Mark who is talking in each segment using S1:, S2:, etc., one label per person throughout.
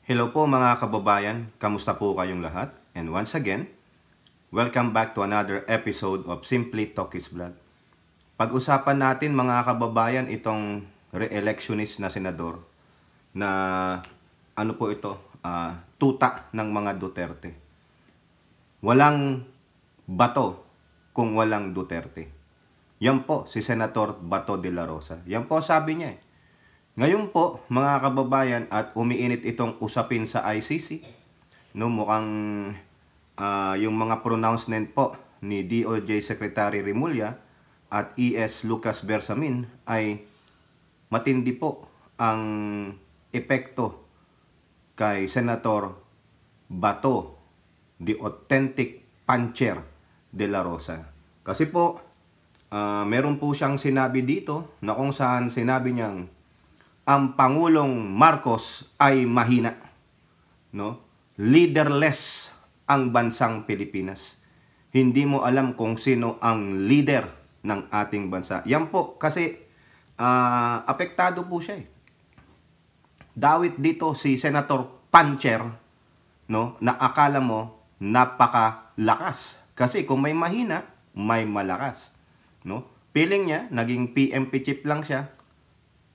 S1: Hello po mga kababayan, kamusta po kayong lahat? And once again, welcome back to another episode of Simply Talkies Vlog. Pag-usapan natin mga kababayan itong re-electionist na senador na tuta ng mga Duterte. Walang bato kung walang Duterte. Yan po si Senator Bato de la Rosa. Yan po sabi niya. Ngayon po, mga kababayan, at umiinit itong usapin sa ICC. No, mukhang yung mga pronouncement po ni DOJ Secretary Remulla at ES Lucas Bersamin ay matindi po ang epekto kay Senator Bato, the authentic puncher de la Rosa. Kasi po, meron po siyang sinabi dito na kung saan sinabi niyang ang Pangulong Marcos ay mahina, no? Leaderless ang bansang Pilipinas. Hindi mo alam kung sino ang leader ng ating bansa. Yan po kasi apektado po siya. Dawit dito si Senator Puncher, no, na akala mo napakalakas. Kasi kung may mahina, may malakas, no? Feeling niya naging PMP chief lang siya.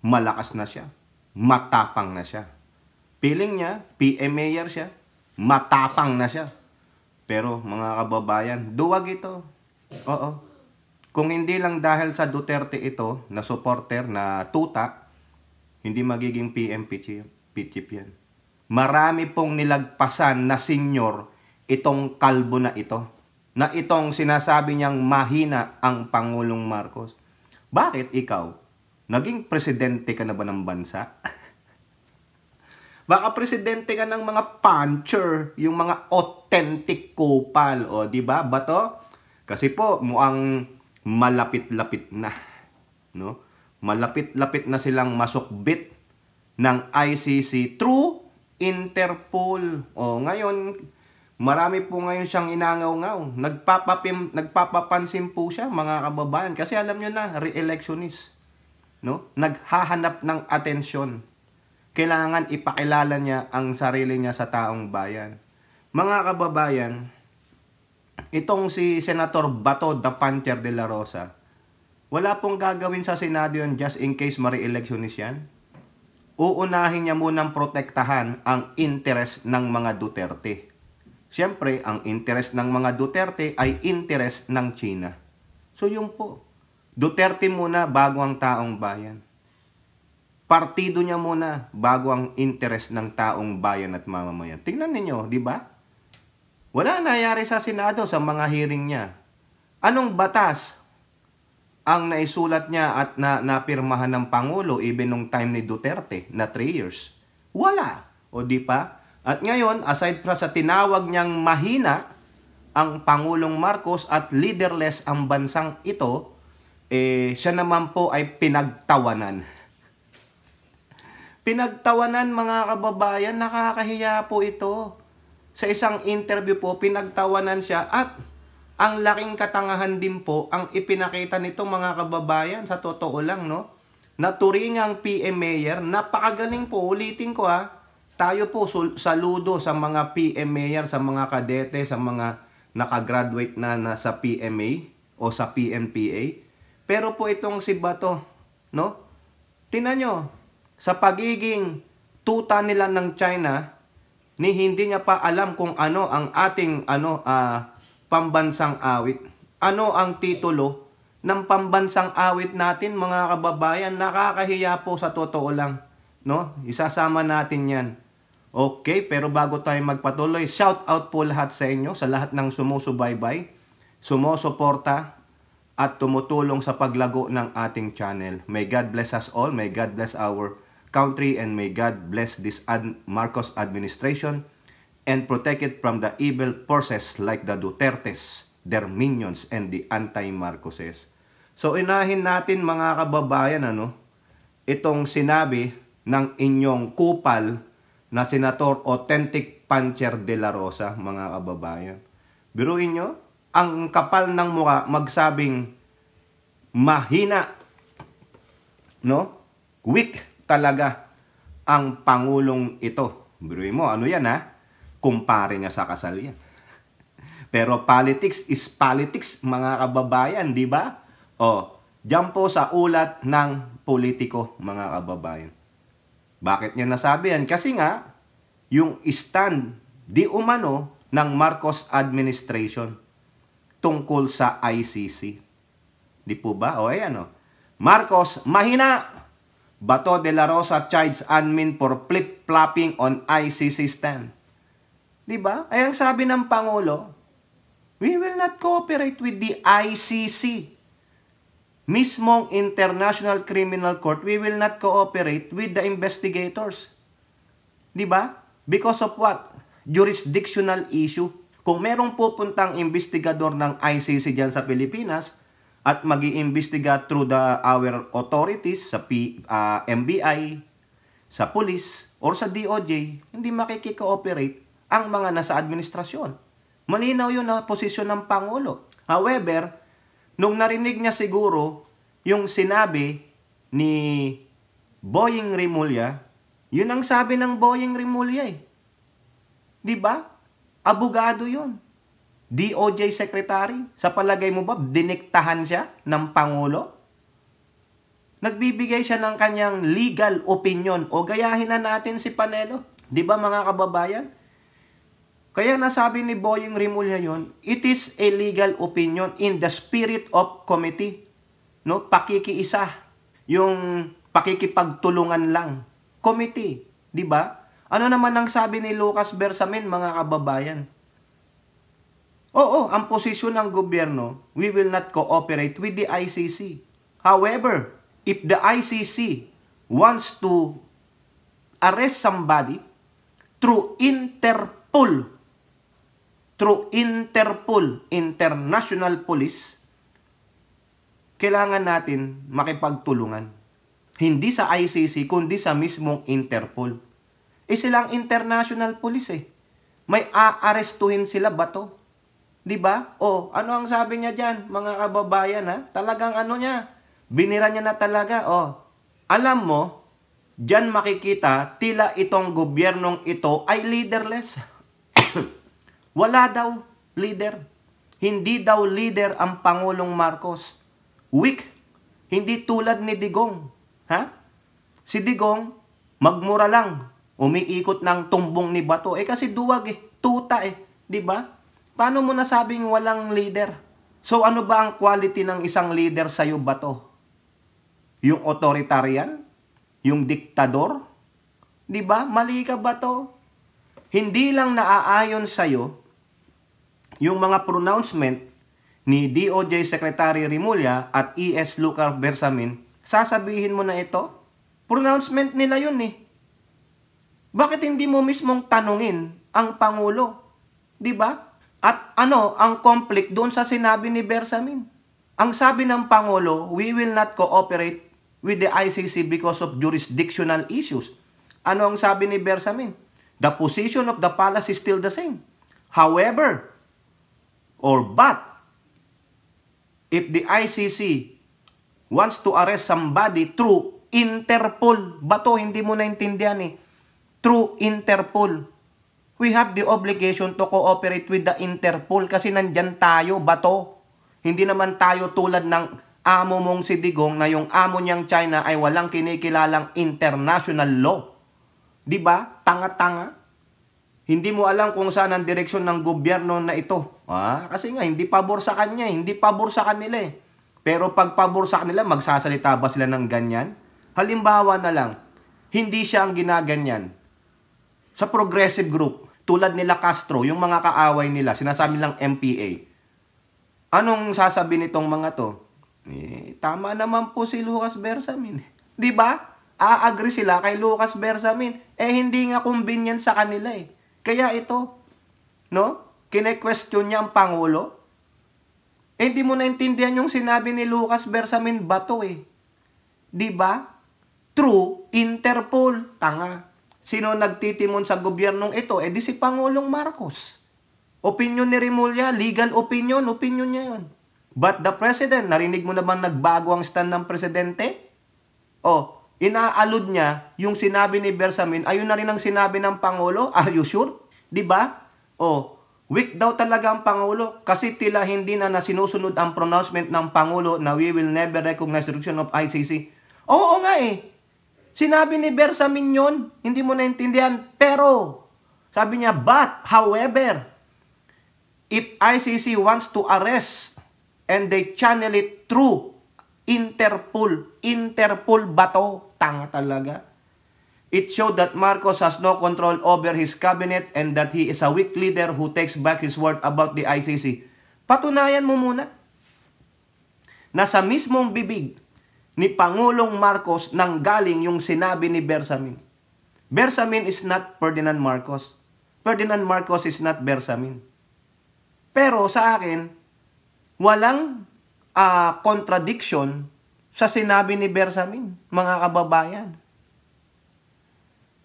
S1: Malakas na siya. Matapang na siya. Feeling niya, PM mayor siya. Matapang na siya. Pero mga kababayan, duwag ito. Oo. Kung hindi lang dahil sa Duterte ito, na supporter, na tuta, hindi magiging PMP chief yan. Marami pong nilagpasan na senyor itong kalbo na ito. Na itong sinasabi niyang mahina ang Pangulong Marcos. Bakit ikaw? Naging presidente ka na ba ng bansa? Baka presidente ka ng mga puncher, yung mga authentic kupal, o di ba? Bato? Kasi po mukhang malapit-lapit na, no? Malapit-lapit na silang masukbit ng ICC through Interpol. O ngayon, marami po ngayon siyang inangaw-ngaw. Nagpapapansin po siya, mga kababayan, kasi alam nyo na, re-electionist. No? Naghahanap ng atensyon. Kailangan ipakilala niya ang sarili niya sa taong bayan. Mga kababayan, itong si Senator Bato the Puncher de la Rosa, wala pong gagawin sa Senado yun just in case ma-re-electionist yan. Uunahin niya munang protektahan ang interest ng mga Duterte. Siyempre, ang interest ng mga Duterte ay interest ng China. So yun po. Duterte muna bago ang taong bayan. Partido niya muna bago ang interest ng taong bayan at mamamayan. Tingnan ninyo, di ba? Wala nangyari sa Senado sa mga hearing niya. Anong batas ang naisulat niya at napirmahan ng Pangulo even nung time ni Duterte na 3 years? Wala. O di pa? At ngayon, aside fra sa tinawag niyang mahina ang Pangulong Marcos at leaderless ang bansang ito, siya naman po ay pinagtawanan. Pinagtawanan, mga kababayan, nakakahiya po ito. Sa isang interview po, pinagtawanan siya at ang laking katangahan din po ang ipinakita nito, mga kababayan, sa totoo lang, no? Naturingang PM Mayor, napakagaling po, ulitin ko tayo po saludo sa mga PM Mayor, sa mga kadete, sa mga nakagraduate na sa PMA o sa PNPA. Pero po itong si Bato, no? Tingnan nyo, sa pagiging tuta nila ng China, hindi niya pa alam kung ano ang ating pambansang awit. Ano ang titulo ng pambansang awit natin, mga kababayan? Nakakahiya po sa totoo lang, no? Isasama natin 'yan. Okay, pero bago tayo magpatuloy, shout out po lahat sa inyo, sa lahat ng sumusubaybay, sumusuporta at tumutulong sa paglago ng ating channel. May God bless us all. May God bless our country and may God bless this Marcos administration and protect it from the evil forces like the Dutertes, their minions, and the anti-Marcoses. So inahin natin, mga kababayan, itong sinabi ng inyong kupal na Senator Authentic Puncher de la Rosa, mga kababayan. Biruin nyo, ang kapal ng mukha magsabing mahina, no? Weak talaga ang Pangulong ito, Biruin mo, ano yan ha? Kumpare niya sa kasal yan. Pero politics is politics, mga kababayan, di ba? O, diyan po sa ulat ng politiko, mga kababayan. Bakit niya nasabi yan? Kasi nga, yung stand di umano ng Marcos administration tungkol sa ICC. Di po ba? O ayan o. Marcos, mahina! Bato de la Rosa chides admin for flip-flopping on ICC stand. Di ba? Ay ang sabi ng Pangulo, we will not cooperate with the ICC. Mismong International Criminal Court, we will not cooperate with the investigators. Di ba? Because of what? Jurisdictional issue. Kung merong pupuntang investigador ng ICC dyan sa Pilipinas at mag-iimbestiga through our authorities sa MBI, sa police, or sa DOJ, hindi makikikooperate ang mga nasa administrasyon. Malinaw yun na posisyon ng Pangulo. However, nung narinig niya siguro yung sinabi ni Boying Rimulya, yun ang sabi ng Boying Rimulya eh. Di ba? Abogado yun. DOJ Secretary. Sa palagay mo ba, diniktahan siya ng Pangulo? Nagbibigay siya ng kanyang legal opinion. O gayahin na natin si Panelo. Di ba mga kababayan? Kaya nasabi ni Boying Rimulya yun, it is a legal opinion in the spirit of committee. No? Pakikiisa. Yung pakikipagtulungan lang. Committee. Di ba? Ano naman ang sabi ni Lucas Bersamin, mga kababayan? Oo, ang posisyon ng gobyerno, we will not cooperate with the ICC. However, if the ICC wants to arrest somebody through Interpol, International Police, kailangan natin makipagtulungan. Hindi sa ICC, kundi sa mismong Interpol. Silang international police eh. May aarestuhin sila ba to? Diba? O, ano ang sabi niya dyan, mga kababayan ha? Talagang ano niya, binira niya na talaga. O, alam mo, dyan makikita, tila itong gobyernong ito ay leaderless. Wala daw leader. Hindi daw leader ang Pangulong Marcos. Weak. Hindi tulad ni Digong. Ha? Si Digong, magmura lang. Umiikot ng tumbong ni Bato. Kasi duwag eh. Tuta eh. Diba? Paano mo nasabing walang leader? So ano ba ang quality ng isang leader sa'yo, Bato? Yung authoritarian? Yung diktador? Diba? Mali ka, Bato. Hindi lang naaayon sa'yo yung mga pronouncement ni DOJ Secretary Rimulya at ES Lucas Bersamin, sasabihin mo na ito? Pronouncement nila yun eh. Bakit hindi mo mismong tanungin ang Pangulo? Diba? At ano ang conflict doon sa sinabi ni Bersamin? Ang sabi ng Pangulo, we will not cooperate with the ICC because of jurisdictional issues. Ano ang sabi ni Bersamin? The position of the palace is still the same. However, but, if the ICC wants to arrest somebody through Interpol, Bato, hindi mo naintindihan eh, through Interpol, we have the obligation to cooperate with the Interpol kasi nandyan tayo, Bato. Hindi naman tayo tulad ng amo mong si Digong na yung amo niyang China ay walang kinikilalang international law. Diba? Tanga-tanga. Hindi mo alam kung saan ang direksyon ng gobyerno na ito. Kasi nga, hindi pabor sa kanya, hindi pabor sa kanila eh. Pero pag pabor sa kanila, magsasalita ba sila ng ganyan? Halimbawa na lang, hindi siya ang ginaganyan. Sa progressive group, tulad nila Castro, yung mga kaaway nila, sinasabi lang MPA. Anong sasabi nitong mga to? Tama naman po si Lucas Bersamin. Diba? A-agree sila kay Lucas Bersamin. Hindi nga convenient sa kanila eh. Kaya ito, no? Kine-question niya ang Pangulo. Hindi mo naintindihan yung sinabi ni Lucas Bersamin, Bato eh. Diba? True, Interpol, tanga. Sino nagtitimon sa gobyernong ito? Di si Pangulong Marcos. Opinion ni Rimulya, legal opinion niya yun. But the President, narinig mo na bang nagbago ang stand ng Presidente? Inaalud niya yung sinabi ni Bersamin, ayun na rin ang sinabi ng Pangulo. Are you sure? Di ba? Weak daw talaga ang Pangulo kasi tila hindi na sinusunod ang pronouncement ng Pangulo na we will never recognize the jurisdiction of ICC. Oo nga eh. Sinabi ni Bersamin yun. Hindi mo naintindihan. Pero, sabi niya, but, however, if ICC wants to arrest and they channel it through Interpol ba to? Tanga talaga. It showed that Marcos has no control over his cabinet and that he is a weak leader who takes back his word about the ICC. Patunayan mo muna na sa mismong bibig ni Pangulong Marcos nanggaling yung sinabi ni Bersamin. Bersamin is not Ferdinand Marcos. Ferdinand Marcos is not Bersamin. Pero sa akin, walang contradiction sa sinabi ni Bersamin, mga kababayan.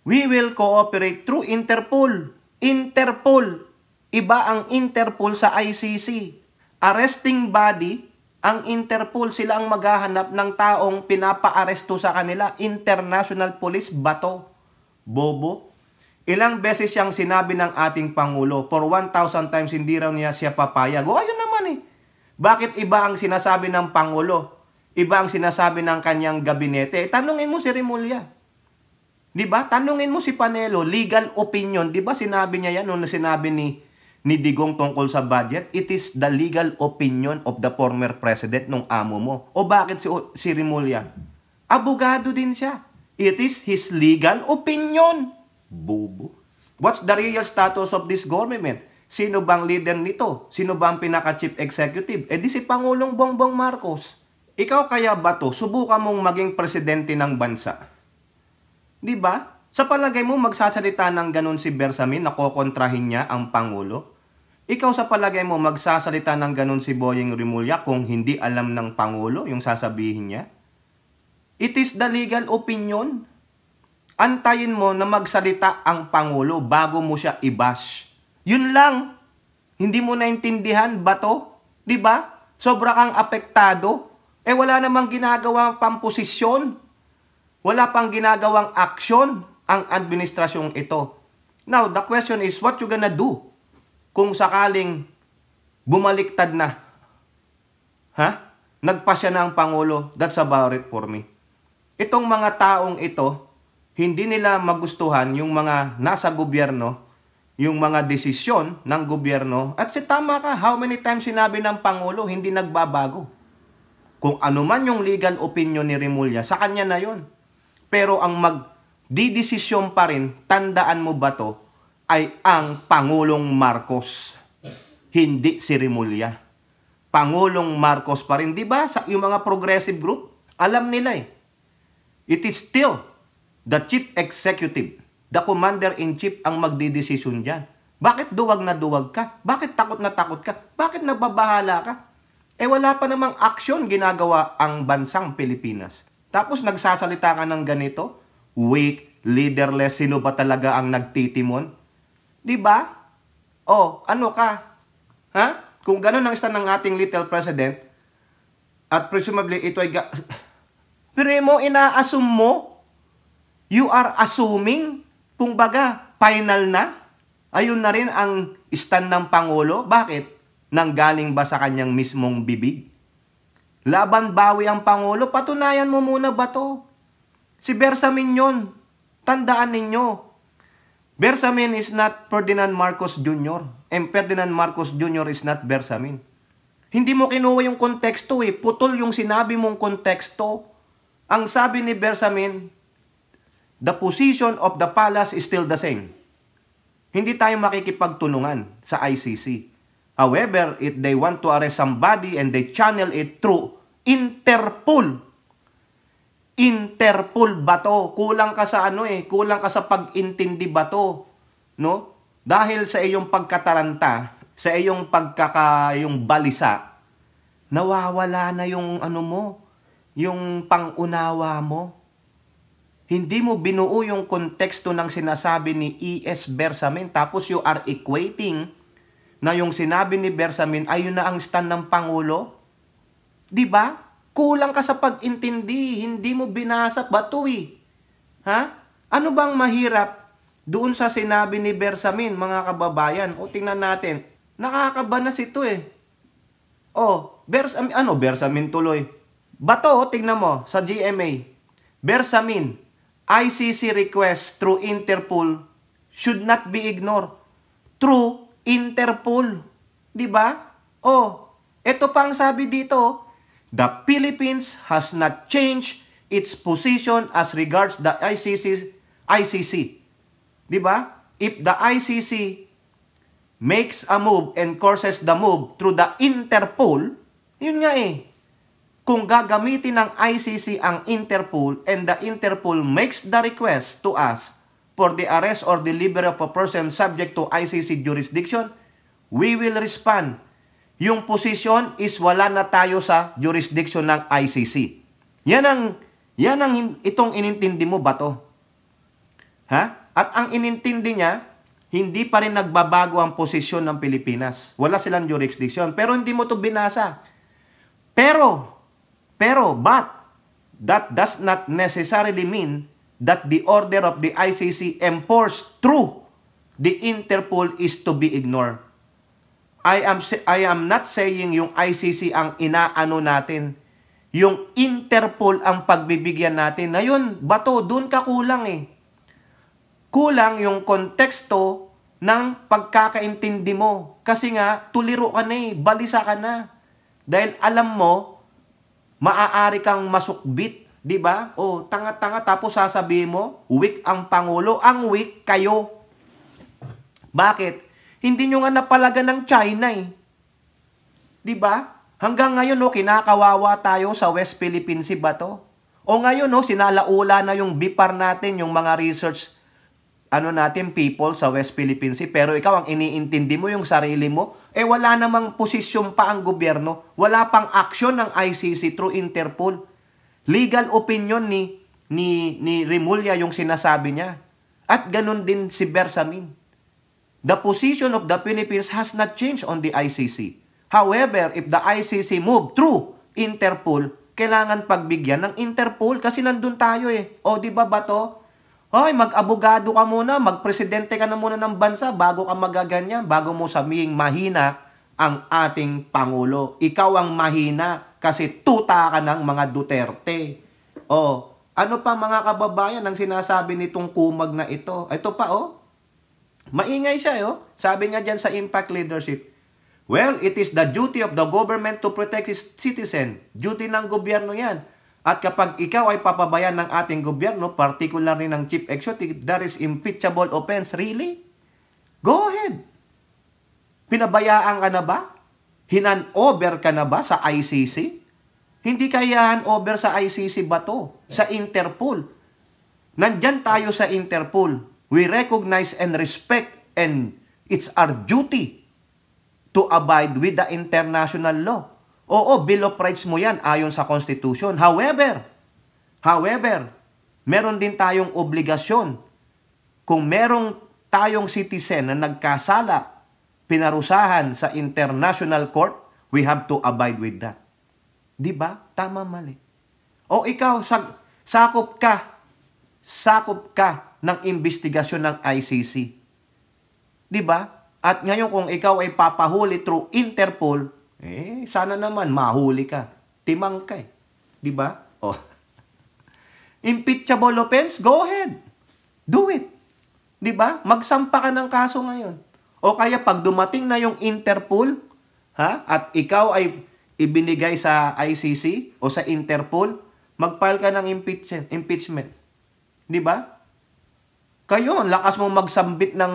S1: We will cooperate through Interpol. Interpol. Iba ang Interpol sa ICC. Arresting body, ang Interpol, sila ang maghahanap ng taong pinapa-aresto sa kanila. International Police ba to? Bobo. Ilang beses siyang sinabi ng ating Pangulo, for 1,000 times hindi raw niya siya papayag. Ayun naman eh. Bakit iba ang sinasabi ng Pangulo? Iba ang sinasabi ng kanyang gabinete? Tanungin mo si Remulla. Diba? Tanungin mo si Panelo, legal opinion. Diba sinabi niya yan nung sinabi ni Digong tungkol sa budget? It is the legal opinion of the former president nung amo mo. O bakit si Remulla? Abogado din siya. It is his legal opinion. Bobo. What's the real status of this government? Sino bang leader nito? Sino bang pinaka-chief executive? Di si Pangulong Bongbong Marcos. Ikaw kaya ba to? Subukan mong maging presidente ng bansa. Diba? Sa palagay mo magsasalita ng ganun si Bersamin na kokontrahin niya ang Pangulo? Ikaw sa palagay mo magsasalita ng ganun si Boyeng Remulla kung hindi alam ng Pangulo yung sasabihin niya? It is the legal opinion. Antayin mo na magsalita ang Pangulo bago mo siya i-bash. Yun lang. Hindi mo naintindihan ba to? Diba? Sobra kang apektado. Wala namang ginagawang pamposisyon. Wala pang ginagawang aksyon ang administrasyong ito. Now, the question is, what you gonna do kung sakaling bumaliktad na? Nagpasya na ang Pangulo. That's about it for me. Itong mga taong ito, hindi nila magustuhan yung mga nasa gobyerno, yung mga desisyon ng gobyerno. At tama ka, how many times sinabi ng Pangulo, hindi nagbabago. Kung ano man yung legal opinion ni Remulla, sa kanya na yon. Pero ang magdidesisyon pa rin, tandaan mo ba to, ay ang Pangulong Marcos. Hindi si Remulla. Pangulong Marcos pa rin. Diba? Yung mga progressive group, alam nila eh. It is still the chief executive, the commander-in-chief ang magdidesisyon dyan. Bakit duwag na duwag ka? Bakit takot na takot ka? Bakit nababahala ka? Wala pa namang aksyon ginagawa ang bansang Pilipinas. Tapos nagsasalita ka ng ganito? Weak, leaderless, sino ba talaga ang nagtitimon? Diba? Ano ka? Kung ganun ang stand ng ating little president, at presumably ito ay... Pero mo, ina-assume mo? You are assuming? Kung baga, final na? Ayun na rin ang stand ng Pangulo? Bakit? Nanggaling ba sa kanyang mismong bibig? Laban bawi ang Pangulo? Patunayan mo muna ba to? Si Bersamin yun. Tandaan ninyo. Bersamin is not Ferdinand Marcos Jr. And Ferdinand Marcos Jr. is not Bersamin. Hindi mo kinuha yung konteksto eh. Putol yung sinabi mong konteksto. Ang sabi ni Bersamin, the position of the palace is still the same. Hindi tayo makikipagtulungan sa ICC. However, if they want to arrest somebody and they channel it through Interpol. Interpol ba to? Kulang ka sa kulang ka sa pag-intindi ba to? No? Dahil sa iyong pagkataranta, sa iyong yung balisa, nawawala na yung yung pangunawa mo. Hindi mo binuo yung konteksto ng sinasabi ni E.S. Bersamin, tapos you are equating na yung sinabi ni Bersamin, ayun na ang stand ng Pangulo. Diba? Kulang ka sa pag-intindi, hindi mo binasa, bato eh. Ha? Ano bang mahirap doon sa sinabi ni Bersamin, mga kababayan? O tingnan natin, nakakabanas ito eh. O, Bersamin tuloy. Bato, tingnan mo, sa GMA. Bersamin, ICC request through Interpol should not be ignored. Through Interpol. Diba? O, ito pang sabi dito, the Philippines has not changed its position as regards the ICC. Diba? If the ICC makes a move and courses the move through the Interpol, yun nga eh. Kung gagamitin ng ICC ang Interpol and the Interpol makes the request to us for the arrest or delivery of a person subject to ICC jurisdiction, we will respond. Yung posisyon is wala na tayo sa jurisdiction ng ICC. Yan ang itong inintindi mo ba to? Ha? At ang inintindi niya, hindi pa rin nagbabago ang posisyon ng Pilipinas. Wala silang jurisdiction. Pero hindi mo to binasa. But that does not necessarily mean that the order of the ICC enforced through the Interpol is to be ignored. I am not saying yung ICC ang inaano natin. Yung Interpol ang pagbibigyan natin. Na yun, bato, dun ka kulang eh. Kulang yung konteksto ng pagkakaintindi mo. Kasi nga, tuliro ka na eh, balisa ka na. Dahil alam mo, maaari kang masukbit, di ba? O, tanga-tanga, tapos sasabihin mo, weak ang Pangulo. Ang weak kayo. Bakit? Hindi nyo nga napalagan ng China eh. Di ba? Hanggang ngayon, no, kinakawawa tayo sa West Philippine Sea ba to? O ngayon, no, sinalaula na yung BIPAR natin, yung mga research people sa West Philippine Sea, pero ikaw ang iniintindi mo yung sarili mo, wala namang posisyon pa ang gobyerno, wala pang aksyon ng ICC through Interpol. Legal opinion ni Remulla yung sinasabi niya. At ganun din si Bersamin. The position of the Philippines has not changed on the ICC. However, if the ICC move through Interpol, kailangan pagbigyan ng Interpol kasi nandun tayo eh. O di ba to? Hoy, mag-abogado ka muna, mag-presidente ka na muna ng bansa bago ka magaganyan, bago mo sabihing mahina ang ating Pangulo. Ikaw ang mahina kasi tuta ka ng mga Duterte. O, ano pa mga kababayan ang sinasabi nitong kumag na ito? Ito pa maingay siya Sabi nga dyan sa Impact Leadership, well, it is the duty of the government to protect its citizen. Duty ng gobyerno yan. At kapag ikaw ay papabayan ng ating gobyerno, particularly ng Chief Executive, that is impeachable offense. Really? Go ahead. Pinabayaan ka na ba? Hinan-over ka na ba sa ICC? Hindi kaya over sa ICC ba to? Sa Interpol. Nandyan tayo sa Interpol. We recognize and respect and it's our duty to abide with the international law. Oo, Bill of Rights mo yan ayon sa Constitution. However, meron din tayong obligasyon. Kung merong tayong citizen na nagkasala, pinarusahan sa International Court, we have to abide with that. Di ba? Tama, mali. O ikaw, sakop ka ng investigasyon ng ICC. Di ba? At ngayon kung ikaw ay papahuli through Interpol, sana naman mahuli ka. Timang ka eh. Di ba? Impeachable offense, go ahead. Do it. Di ba? Magsampa ka ng kaso ngayon. O kaya pag dumating na yung Interpol, at ikaw ay ibinigay sa ICC o sa Interpol, mag-file ka ng impeachment. Di ba? Kayo, ang lakas mong magsambit ng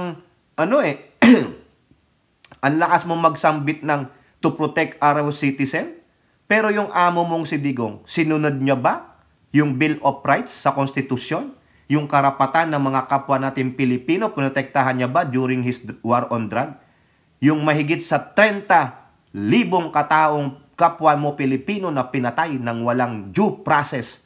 S1: ang lakas mong magsambit ng to protect our citizen. Pero yung amo mong si Digong, sinunod niya ba yung Bill of Rights sa Konstitusyon? Yung karapatan ng mga kapwa natin Pilipino, protektahan niya ba during his war on drug? Yung mahigit sa 30,000 kataong kapwa mo Pilipino na pinatay ng walang due process,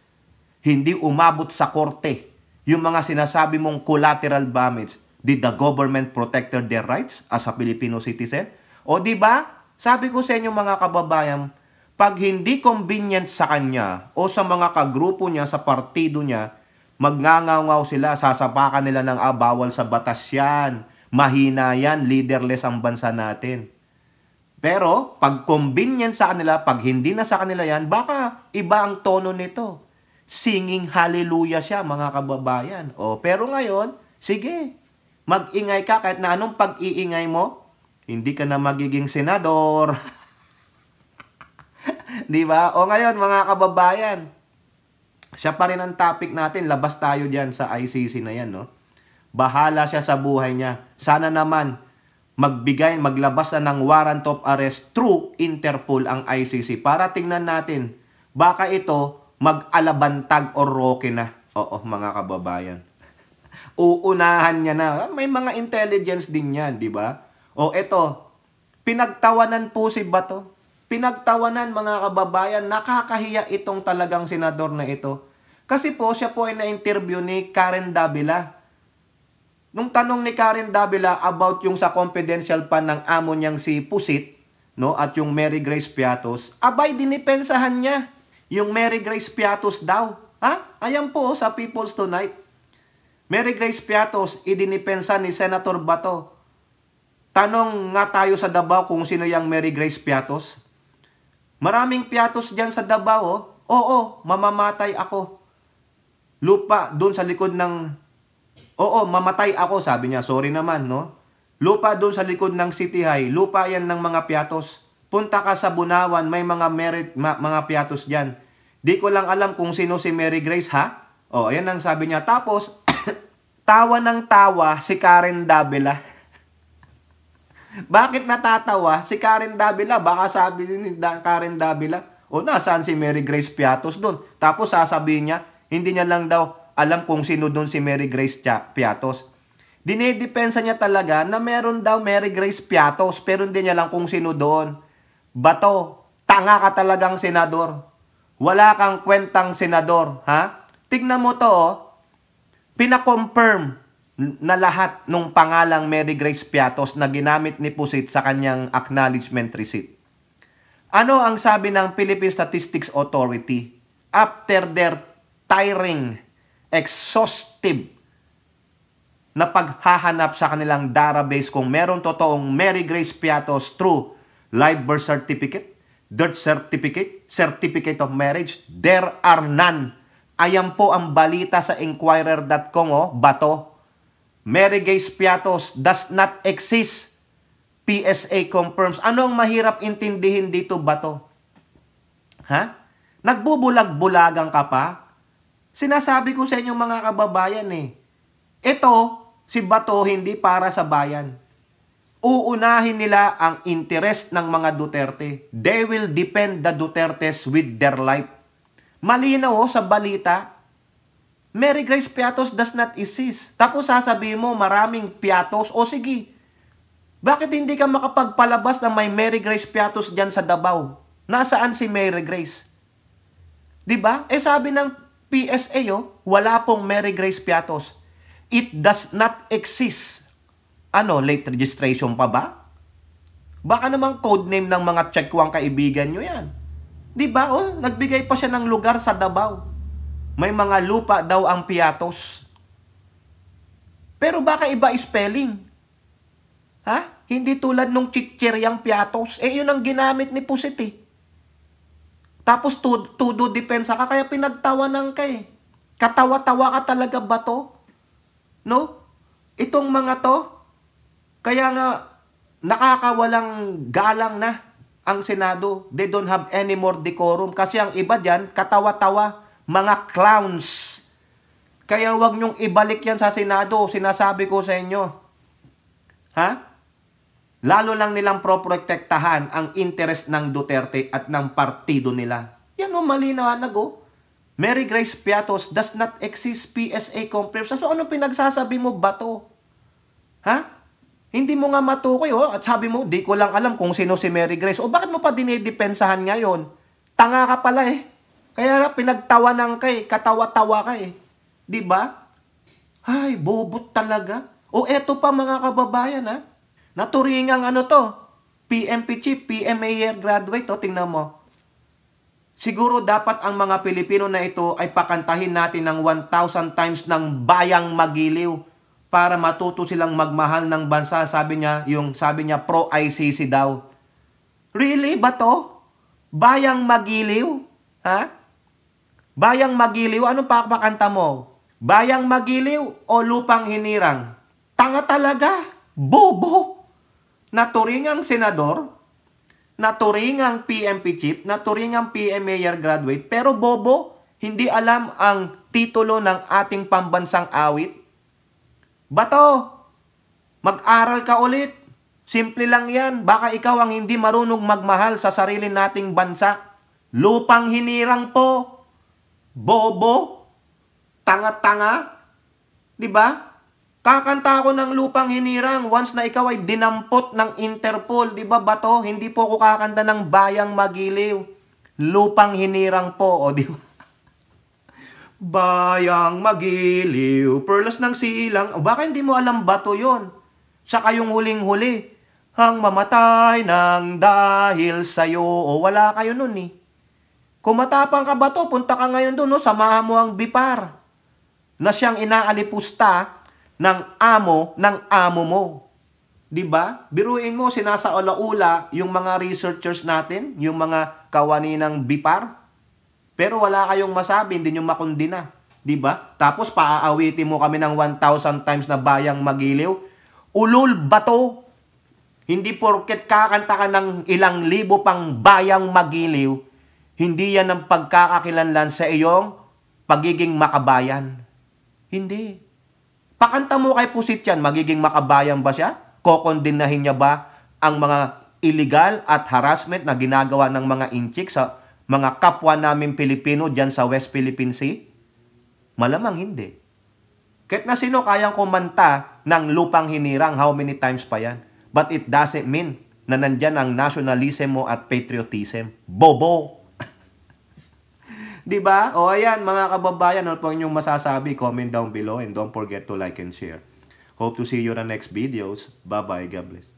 S1: hindi umabot sa korte. Yung mga sinasabi mong collateral damage, did the government protect their rights as a Filipino citizen? O di ba? Sabi ko sa inyo mga kababayan, Pag hindi convenient sa kanya o sa mga kagrupo niya, sa partido niya, magngangaw sila, sasapakan nila ng bawal sa batas yan, mahina yan, leaderless ang bansa natin. Pero, pag convenient sa kanila, pag hindi na sa kanila yan, baka iba ang tono nito. Singing hallelujah siya, mga kababayan. Pero ngayon, sige, mag-ingay ka kahit na anong pag-iingay mo, hindi ka na magiging senador. Di ba? Ngayon, mga kababayan, siya pa rin ang topic natin. Labas tayo dyan sa ICC na yan, no? Bahala siya sa buhay niya. Sana naman, maglabas na ng warrant of arrest through Interpol ang ICC para tingnan natin, baka ito mag-alabantag o roke na. Mga kababayan. Uunahan niya na. May mga intelligence din yan, di ba? Ito, pinagtawanan po si Bato. Pinagtawanan, mga kababayan, nakakahiya itong talagang senador na ito. Kasi po, siya po ay na-interview ni Karen Davila. Nung tanong ni Karen Davila about yung sa confidential pa ng amo niyang si Pusit, no, at yung Mary Grace Piatos, abay, dinipensahan niya yung Mary Grace Piatos daw. Ayan po sa People's Tonight. Mary Grace Piatos, idinipensa ni Senator Bato. Tanong nga tayo sa Davao kung sino yung Mary Grace Piatos. Maraming Piatos dyan sa Davao. Oo, mamamatay ako. Lupa doon sa likod ng... mamatay ako, sabi niya. Sorry naman, no? Lupa doon sa likod ng City High. Lupa yan ng mga Piatos. Punta ka sa Bunawan, may mga mga Piatos dyan. Di ko lang alam kung sino si Mary Grace, ha? Ayan ang sabi niya. Tapos, tawa ng tawa si Karen Davila. Bakit natatawa si Karen Davila? Baka sabi ni Karen Davila, nasaan si Mary Grace Piatos doon? Tapos sasabihin niya, hindi niya lang daw alam kung sino doon si Mary Grace Piatos. Dinidepensa niya talaga na meron daw Mary Grace Piatos, pero hindi niya lang kung sino doon. Bato, tanga ka talagang senador. Wala kang kwentang senador, ha? Tignan mo to, pinakonfirm na lahat ng pangalang Mary Grace Piatos na ginamit ni Pusit sa kanyang acknowledgement receipt. Ano ang sabi ng Philippine Statistics Authority? After their tiring, exhaustive na paghahanap sa kanilang database kung meron totoong Mary Grace Piatos through live birth certificate, birth certificate, certificate of marriage, there are none. Ayan po ang balita sa Inquirer.com, Bato. Mary Grace Piatos does not exist. PSA confirms. Ano ang mahirap intindihin dito, Bato? Ha? Nagbubulag-bulagang ka pa? Sinasabi ko sa inyo, mga kababayan, ito, si Bato, hindi para sa bayan. Uunahin nila ang interest ng mga Duterte. They will defend the Dutertes with their life. Malinaw sa balita, Mary Grace Piatos does not exist. Tapos sasabihin mo, maraming Piatos. Sige, bakit hindi ka makapagpalabas na may Mary Grace Piatos dyan sa Davao? Nasaan si Mary Grace? Diba? Sabi ng PSA, wala pong Mary Grace Piatos. It does not exist. Late registration pa ba? Baka namang codename ng mga tsekwang kaibigan nyo yan. Diba? Nagbigay pa siya ng lugar sa Davao. May mga lupa daw ang Piatos. Pero baka iba spelling. Ha? Hindi tulad nung chicheryang Piatos. Yun ang ginamit ni Pusit. Tapos todo depensa ka, kaya pinagtawanan ka Katawa-tawa ka talaga, Bato. No? Itong mga to, kaya nga nakakawalang galang na ang Senado. They don't have any more decorum. Kasi ang iba dyan, katawa-tawa. Mga clowns. Kaya wag nyong ibalik yan sa Senado. Sinasabi ko sa inyo. Ha? Lalo lang nilang proprotektahan ang interest ng Duterte at ng partido nila. Yan malinaw na Mary Grace Piatos does not exist. PSA confirms. So ano pinagsasabi mo, Bato? Ha? Hindi mo nga matukoy, at sabi mo, di ko lang alam kung sino si Mary Grace. Bakit mo pa dinidepensahan ngayon? Tanga ka pala Kaya nga pinagtawanan ka katawa-tawa ka Diba? Ay, bobot talaga. Eto pa, mga kababayan Naturingang PMP chief, PMA year graduate, tingnan mo. Siguro dapat ang mga Pilipino na ito ay pakantahin natin ng 1,000 times ng bayang magiliw para matuto silang magmahal ng bansa. Sabi niya pro-ICC daw. Really ba to? Bayang magiliw? Ha? Bayang magiliw? Anong pakanta mo? Bayang magiliw o lupang hinirang? Tanga talaga. Bobo. Naturingang senador, naturingang PMP chief, naturingang PM mayor graduate, pero bobo, hindi alam ang titulo ng ating pambansang awit. Bato, mag-aral ka ulit. Simple lang yan. Baka ikaw ang hindi marunong magmahal sa sarili nating bansa. Lupang hinirang po. Bobo. Tanga-tanga. Diba? Kakanta ako ng lupang hinirang once na ikaw ay dinampot ng Interpol. Diba Bato? Hindi po ako kakanta ng bayang magiliw. Lupang hinirang po. O diba? Bayang magiliw, perlas ng silang. O baka hindi mo alam Bato yon. Saka yung huling-huli, hang mamatay ng dahil sa'yo. O wala kayo nun eh. Kung matapang ka Bato, punta ka ngayon dun, no? Samahan mo ang Bipar na siyang inaalipusta ng amo mo. Diba? Biruin mo, sinasaula-ula yung mga researchers natin, yung mga kawani ng Bipar. Pero wala kayong masabi, hindi nyo makundina. Diba? Tapos paaawitin mo kami ng 1,000 times na bayang magiliw. Ulul Bato. Hindi porket kakanta ka ng ilang libo pang bayang magiliw, hindi yan ang pagkakakilanlan sa iyong pagiging makabayan. Hindi. Pakanta mo kay Pusit yan, magiging makabayan ba siya? Kokondinahin niya ba ang mga illegal at harassment na ginagawa ng mga inchik sa mga kapwa namin Pilipino dyan sa West Philippine Sea? Malamang hindi. Kahit na sino kayang kumanta ng lupang hinirang, how many times pa yan? But it doesn't mean na nandyan ang nationalism mo at patriotism. Bobo! Diba? O ayan, mga kababayan, ano po inyong masasabi? Comment down below and don't forget to like and share. Hope to see you in the next videos. Bye-bye. God bless.